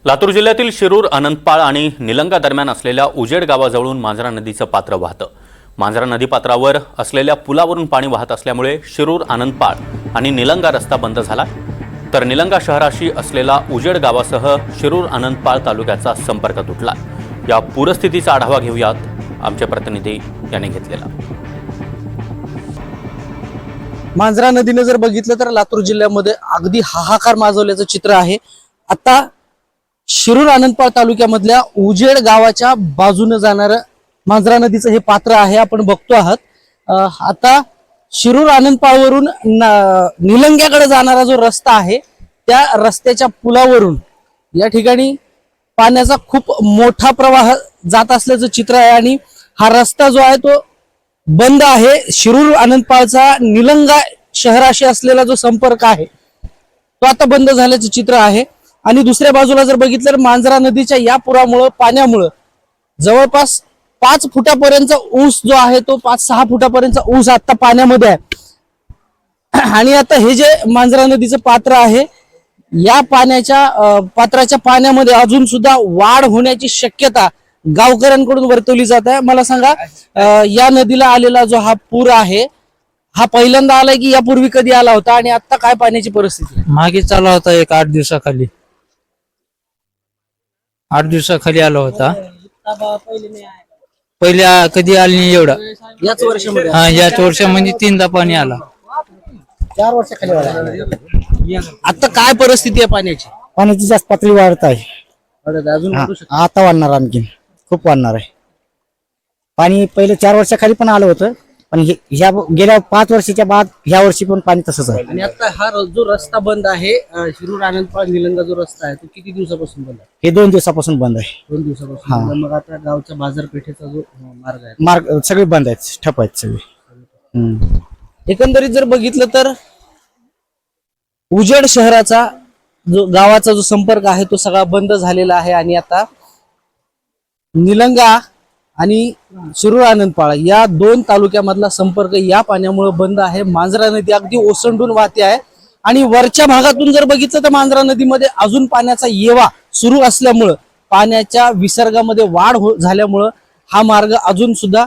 लातूर जिल्ह्यातील शिरूर, अनंतपाळ आणि निलंगा दरम्यान असलेल्या उजेड गावाजवळून मांजरा नदीचं पात्र वाहतं. मांजरा नदीपात्रावर असलेल्या पुलावरून पाणी वाहत असल्यामुळे शिरूर, अनंतपाळ आणि निलंगा रस्ता बंद झाला. तर निलंगा शहराशी असलेला उजेड गावासह शिरूर, अनंतपाळ तालुक्याचा संपर्क तुटला. या पूरस्थितीचा आढावा घेऊयात, आमचे प्रतिनिधी यांनी घेतलेला. मांजरा नदीने जर बघितलं तर लातूर जिल्ह्यामध्ये अगदी हाहाकार माजवल्याचं चित्र आहे. आता शिरूर, अनंतपाळ तालुक्यामधल्या उजेड गावाच्या बाजूने जाणारं मांजरा नदीचं हे पात्र आहे, आपण बघतो आहात. आता शिरूर, अनंतपाळवरून निलंग्याकडे जाणारा जो रस्ता आहे त्या रस्त्याच्या पुलावरून या ठिकाणी पाण्याचा खूप मोठा प्रवाह जात असल्याचं चित्र आहे आणि हा रस्ता जो आहे तो बंद आहे. शिरूर, अनंतपाळचा निलंगा शहराशी असलेला जो संपर्क आहे तो आता बंद झाल्याचं चित्र आहे. आणि दुसऱ्या बाजूला जर बघितलं तर मांजरा नदीच्या या पुरामुळे, पाण्यामुळे जवळपास 5 फुटापर्यंत ऊस जो आहे तो 5-6 फुटापर्यंत ऊस आता पाण्यामध्ये आहे. आणि आता हे जे मांजरा नदीचं पात्र आहे या पात्राच्या पाण्यामध्ये अजून सुद्धा वाढ होण्याची शक्यता गावकऱ्यांकडून वर्तवली जात आहे. मला सांगा, या नदीला आलेला जो हा पूर आहे हा पहिल्यांदा आलाय की यापूर्वी कधी आला होता आणि आता काय पाण्याची परिस्थिती? मागे चालू होता एक 8 दिवसाखाली 8 दिवसाखाली आला होता. पहिल्या कधी आली नाही एवढा. याच वर्षामध्ये हा, याच वर्षामध्ये 3दा पाणी आला. 4 वर्षाखाली आला. आता काय परिस्थिती आहे पाण्याची? पाण्याची जास्त पातळी वाढत आहे. अजून वाढू शकते. आता वाढणार, आणखी खूप वाढणार आहे. पाणी पहिले 4 वर्षाखाली पण आलं होतं, पण ह्या गेल्या 5 वर्षाच्या बाद ह्या वर्षी पण पाणी तसंच आहे. आणि आता हा जो रस्ता बंद आहे, शिरूर, अनंतपाळ, निलंगा जो रस्ता आहे तो किती दिवसापासून बंद आहे? हे 2 दिवसापासून बंद आहे. 2 दिवसापासून बंद. मग आता गावच्या बाजारपेठेचा जो मार्ग आहे मार्ग सगळे बंद आहेत, ठप आहेत सगळे. एकंदरीत जर बघितलं तर उजेड शहराचा गावाचा जो संपर्क आहे तो सगळा बंद झालेला आहे. आणि आता निलंगा आणि शिरूर, अनंतपाळ या 2 तालुक्यामधला संपर्क या पाण्यामुळे बंद आहे. मांजरा नदी अगदी ओसंडून वाहते आहे आणि वरच्या भागातून जर बघितलं तर मांजरा नदीमध्ये अजून पाण्याचा येवा सुरू असल्यामुळं, पाण्याच्या विसर्गामध्ये वाढ झाल्यामुळं हा मार्ग अजून सुद्धा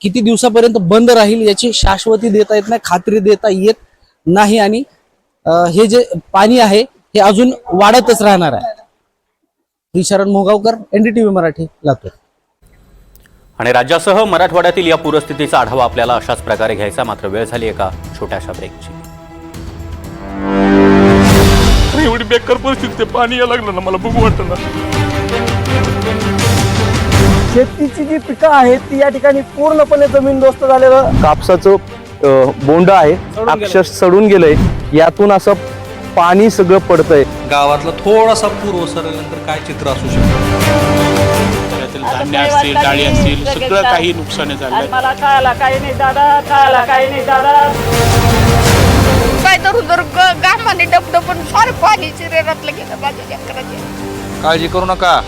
किती दिवसापर्यंत बंद राहील याची शाश्वती देता येत नाही, खात्री देता येत नाही. आणि हे जे पाणी आहे हे अजून वाढतच राहणार आहे. शरण मोगावकर, NDTV मराठी, लातूर. आणि राज्यासह मराठवाड्यातील या पूरस्थितीचा आढावा आपल्याला अशाच प्रकारे घ्यायचा, मात्र वेळ झाली एका छोट्याशा ब्रेकची. एवढी बेकार परिस्थिती, पाणी यायला लागलं ना, मला बघू वाटतं ना. शेतीची जी पिकं आहेत ती या ठिकाणी पूर्णपणे जमीनदोस्त झालेलं. कापसाचं बोंड आहे अक्षर सडून गेलंय. यातून असं पाणी सगळं पडतंय. गावातला थोडासा पूर ओसरल्यानंतर काय चित्र असू शकतं? धान्य असतील, डाळी असतील, सगळं काही नुकसान झालं. मला खायला काही नाही दादा, खायला काही नाही दादा. काय तर गामाने डबडबून फार पाणी चिरेरातलं गेलं माझ्या लेकराच्या. काळजी करू नका.